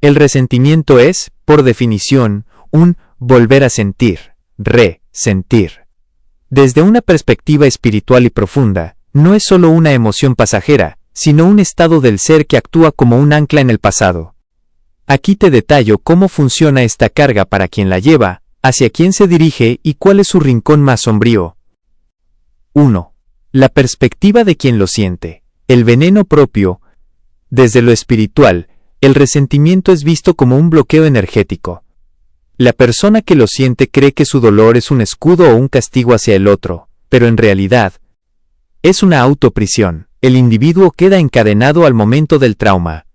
El resentimiento es, por definición, un volver a sentir, resentir. Desde una perspectiva espiritual y profunda, no es solo una emoción pasajera, sino un estado del ser que actúa como un ancla en el pasado. Aquí te detallo cómo funciona esta carga para quien la lleva, hacia quién se dirige y cuál es su rincón más sombrío. 1. La perspectiva de quien lo siente. El veneno propio. Desde lo espiritual, el resentimiento es visto como un bloqueo energético. La persona que lo siente cree que su dolor es un escudo o un castigo hacia el otro, pero en realidad es una autoprisión. El individuo queda encadenado al momento del trauma.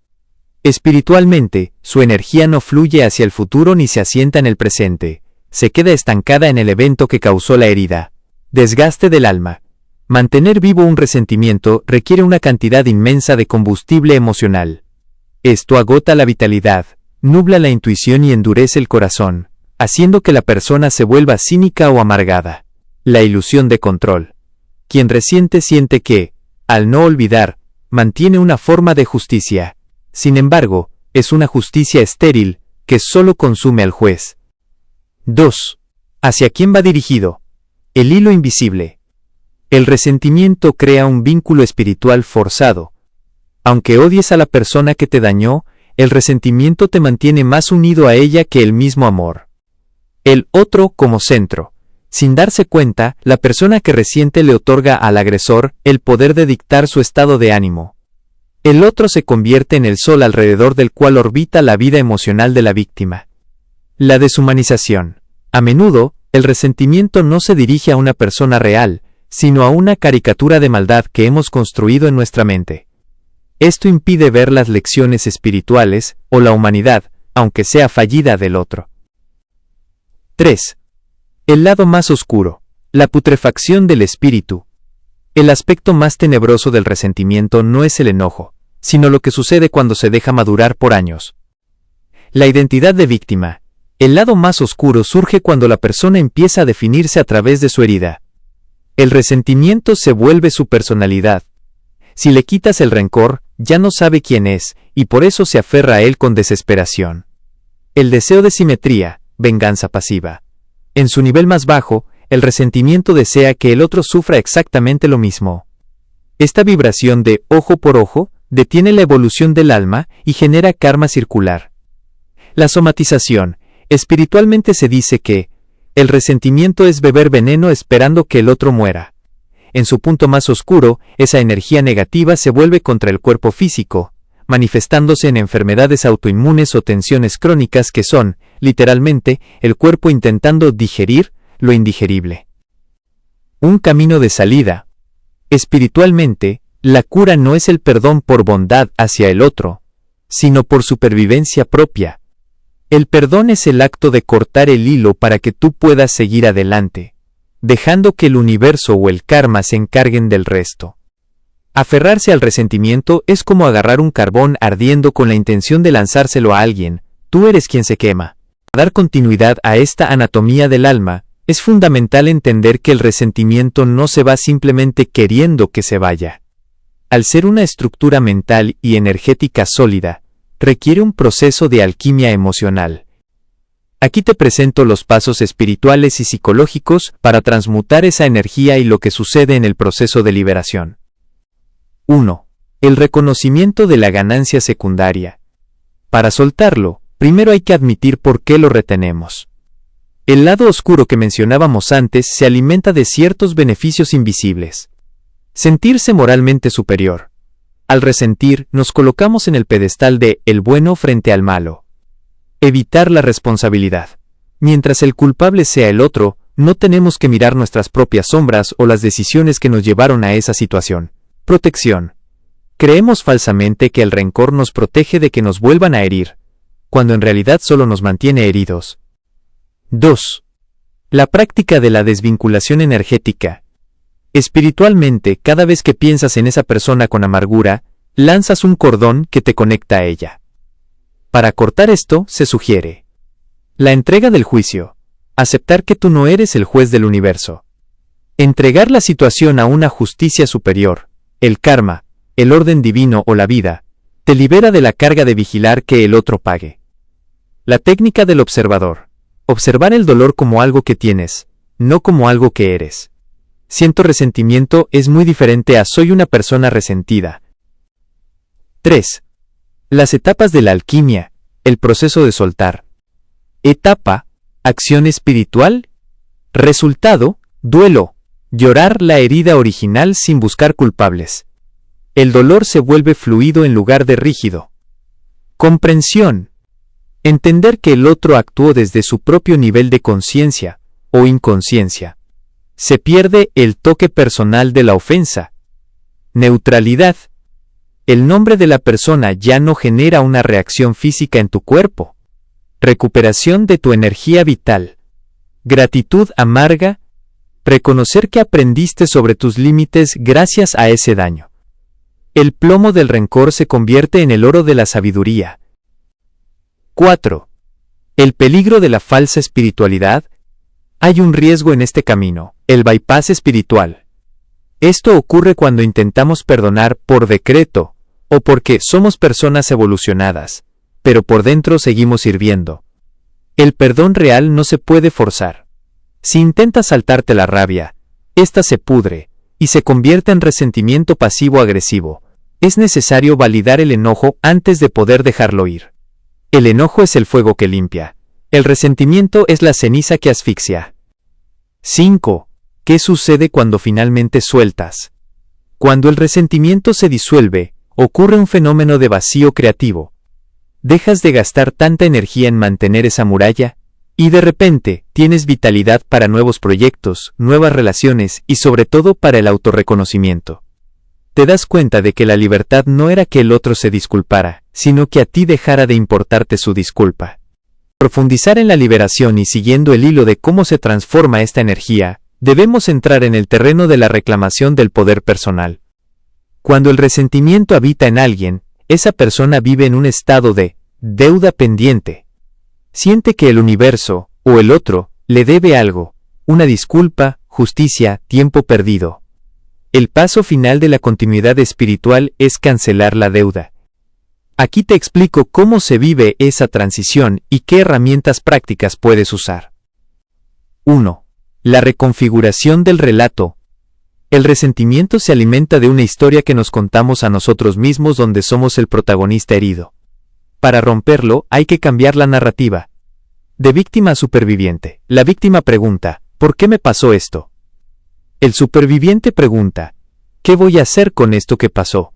Espiritualmente, su energía no fluye hacia el futuro ni se asienta en el presente, se queda estancada en el evento que causó la herida. Desgaste del alma. Mantener vivo un resentimiento requiere una cantidad inmensa de combustible emocional. Esto agota la vitalidad, nubla la intuición y endurece el corazón, haciendo que la persona se vuelva cínica o amargada. La ilusión de control. Quien resiente siente que, al no olvidar, mantiene una forma de justicia. Sin embargo, es una justicia estéril, que solo consume al juez. 2. ¿Hacia quién va dirigido? El hilo invisible. El resentimiento crea un vínculo espiritual forzado. Aunque odies a la persona que te dañó, el resentimiento te mantiene más unido a ella que el mismo amor. El otro como centro. Sin darse cuenta, la persona que resiente le otorga al agresor el poder de dictar su estado de ánimo. El otro se convierte en el sol alrededor del cual orbita la vida emocional de la víctima. La deshumanización. A menudo, el resentimiento no se dirige a una persona real, sino a una caricatura de maldad que hemos construido en nuestra mente. Esto impide ver las lecciones espirituales, o la humanidad, aunque sea fallida del otro. 3. El lado más oscuro. La putrefacción del espíritu. El aspecto más tenebroso del resentimiento no es el enojo, sino lo que sucede cuando se deja madurar por años. La identidad de víctima. El lado más oscuro surge cuando la persona empieza a definirse a través de su herida. El resentimiento se vuelve su personalidad. Si le quitas el rencor, ya no sabe quién es, y por eso se aferra a él con desesperación. El deseo de simetría, venganza pasiva. En su nivel más bajo, el resentimiento desea que el otro sufra exactamente lo mismo. Esta vibración de ojo por ojo detiene la evolución del alma y genera karma circular. La somatización. Espiritualmente se dice que el resentimiento es beber veneno esperando que el otro muera. En su punto más oscuro, esa energía negativa se vuelve contra el cuerpo físico, manifestándose en enfermedades autoinmunes o tensiones crónicas que son, literalmente, el cuerpo intentando digerir lo indigerible. Un camino de salida. Espiritualmente, la cura no es el perdón por bondad hacia el otro, sino por supervivencia propia. El perdón es el acto de cortar el hilo para que tú puedas seguir adelante, dejando que el universo o el karma se encarguen del resto. Aferrarse al resentimiento es como agarrar un carbón ardiendo con la intención de lanzárselo a alguien. Tú eres quien se quema. Para dar continuidad a esta anatomía del alma, es fundamental entender que el resentimiento no se va simplemente queriendo que se vaya. Al ser una estructura mental y energética sólida, requiere un proceso de alquimia emocional. Aquí te presento los pasos espirituales y psicológicos para transmutar esa energía y lo que sucede en el proceso de liberación. 1. El reconocimiento de la ganancia secundaria. Para soltarlo, primero hay que admitir por qué lo retenemos. El lado oscuro que mencionábamos antes se alimenta de ciertos beneficios invisibles. Sentirse moralmente superior. Al resentir, nos colocamos en el pedestal de el bueno frente al malo. Evitar la responsabilidad. Mientras el culpable sea el otro, no tenemos que mirar nuestras propias sombras o las decisiones que nos llevaron a esa situación. Protección. Creemos falsamente que el rencor nos protege de que nos vuelvan a herir, cuando en realidad solo nos mantiene heridos. 2. La práctica de la desvinculación energética. Espiritualmente, cada vez que piensas en esa persona con amargura, lanzas un cordón que te conecta a ella. Para cortar esto, se sugiere la entrega del juicio, aceptar que tú no eres el juez del universo, entregar la situación a una justicia superior, el karma, el orden divino o la vida, te libera de la carga de vigilar que el otro pague. La técnica del observador. Observar el dolor como algo que tienes, no como algo que eres. Siento resentimiento es muy diferente a soy una persona resentida. 3. Las etapas de la alquimia, el proceso de soltar. Etapa, acción espiritual. Resultado, duelo, llorar la herida original sin buscar culpables. El dolor se vuelve fluido en lugar de rígido. Comprensión. Entender que el otro actuó desde su propio nivel de conciencia o inconsciencia. Se pierde el toque personal de la ofensa. Neutralidad. El nombre de la persona ya no genera una reacción física en tu cuerpo. Recuperación de tu energía vital. Gratitud amarga. Reconocer que aprendiste sobre tus límites gracias a ese daño. El plomo del rencor se convierte en el oro de la sabiduría. 4. El peligro de la falsa espiritualidad. Hay un riesgo en este camino, el bypass espiritual. Esto ocurre cuando intentamos perdonar por decreto, o porque somos personas evolucionadas, pero por dentro seguimos sirviendo. El perdón real no se puede forzar. Si intentas saltarte la rabia, ésta se pudre, y se convierte en resentimiento pasivo-agresivo. Es necesario validar el enojo antes de poder dejarlo ir. El enojo es el fuego que limpia. El resentimiento es la ceniza que asfixia. 5. ¿Qué sucede cuando finalmente sueltas? Cuando el resentimiento se disuelve, ocurre un fenómeno de vacío creativo. Dejas de gastar tanta energía en mantener esa muralla, y de repente, tienes vitalidad para nuevos proyectos, nuevas relaciones y sobre todo para el autorreconocimiento. Te das cuenta de que la libertad no era que el otro se disculpara, sino que a ti dejara de importarte su disculpa. Profundizar en la liberación y siguiendo el hilo de cómo se transforma esta energía, debemos entrar en el terreno de la reclamación del poder personal. Cuando el resentimiento habita en alguien, esa persona vive en un estado de deuda pendiente. Siente que el universo, o el otro, le debe algo, una disculpa, justicia, tiempo perdido. El paso final de la continuidad espiritual es cancelar la deuda. Aquí te explico cómo se vive esa transición y qué herramientas prácticas puedes usar. 1. La reconfiguración del relato. El resentimiento se alimenta de una historia que nos contamos a nosotros mismos donde somos el protagonista herido. Para romperlo hay que cambiar la narrativa. De víctima a superviviente, la víctima pregunta, ¿por qué me pasó esto? El superviviente pregunta, ¿qué voy a hacer con esto que pasó?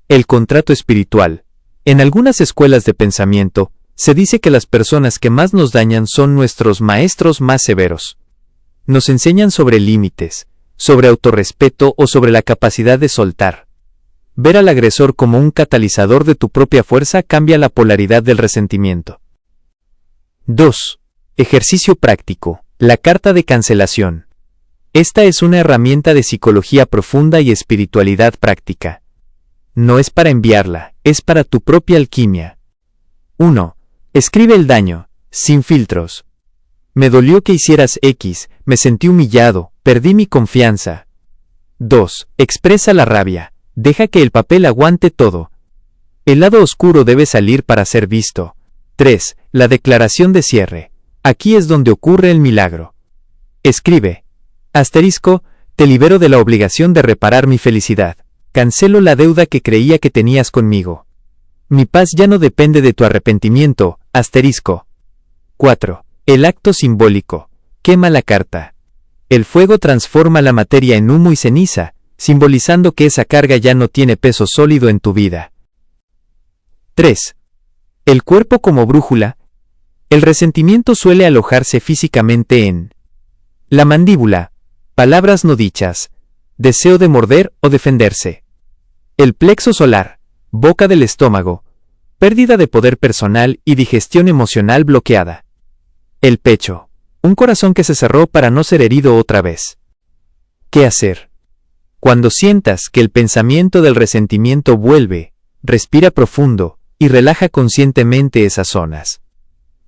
El contrato espiritual. En algunas escuelas de pensamiento, se dice que las personas que más nos dañan son nuestros maestros más severos. Nos enseñan sobre límites, sobre autorrespeto o sobre la capacidad de soltar. Ver al agresor como un catalizador de tu propia fuerza cambia la polaridad del resentimiento. 2. Ejercicio práctico. La carta de cancelación. Esta es una herramienta de psicología profunda y espiritualidad práctica. No es para enviarla, es para tu propia alquimia. 1. Escribe el daño, sin filtros. Me dolió que hicieras X, me sentí humillado, perdí mi confianza. 2. Expresa la rabia, deja que el papel aguante todo. El lado oscuro debe salir para ser visto. 3. La declaración de cierre. Aquí es donde ocurre el milagro. Escribe. Asterisco, te libero de la obligación de reparar mi felicidad. Cancelo la deuda que creía que tenías conmigo. Mi paz ya no depende de tu arrepentimiento. Asterisco. 4. El acto simbólico. Quema la carta. El fuego transforma la materia en humo y ceniza, simbolizando que esa carga ya no tiene peso sólido en tu vida. 3. El cuerpo como brújula. El resentimiento suele alojarse físicamente en la mandíbula. Palabras no dichas, deseo de morder o defenderse. El plexo solar, boca del estómago, pérdida de poder personal y digestión emocional bloqueada. El pecho, un corazón que se cerró para no ser herido otra vez. ¿Qué hacer? Cuando sientas que el pensamiento del resentimiento vuelve, respira profundo y relaja conscientemente esas zonas.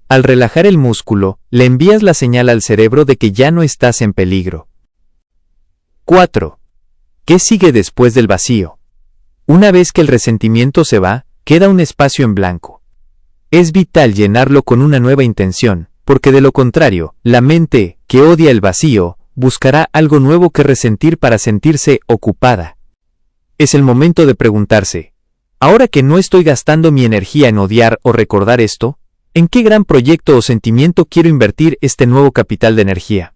Al relajar el músculo, le envías la señal al cerebro de que ya no estás en peligro. 4. ¿Qué sigue después del vacío? Una vez que el resentimiento se va, queda un espacio en blanco. Es vital llenarlo con una nueva intención, porque de lo contrario, la mente, que odia el vacío, buscará algo nuevo que resentir para sentirse ocupada. Es el momento de preguntarse, ahora que no estoy gastando mi energía en odiar o recordar esto, ¿en qué gran proyecto o sentimiento quiero invertir este nuevo capital de energía?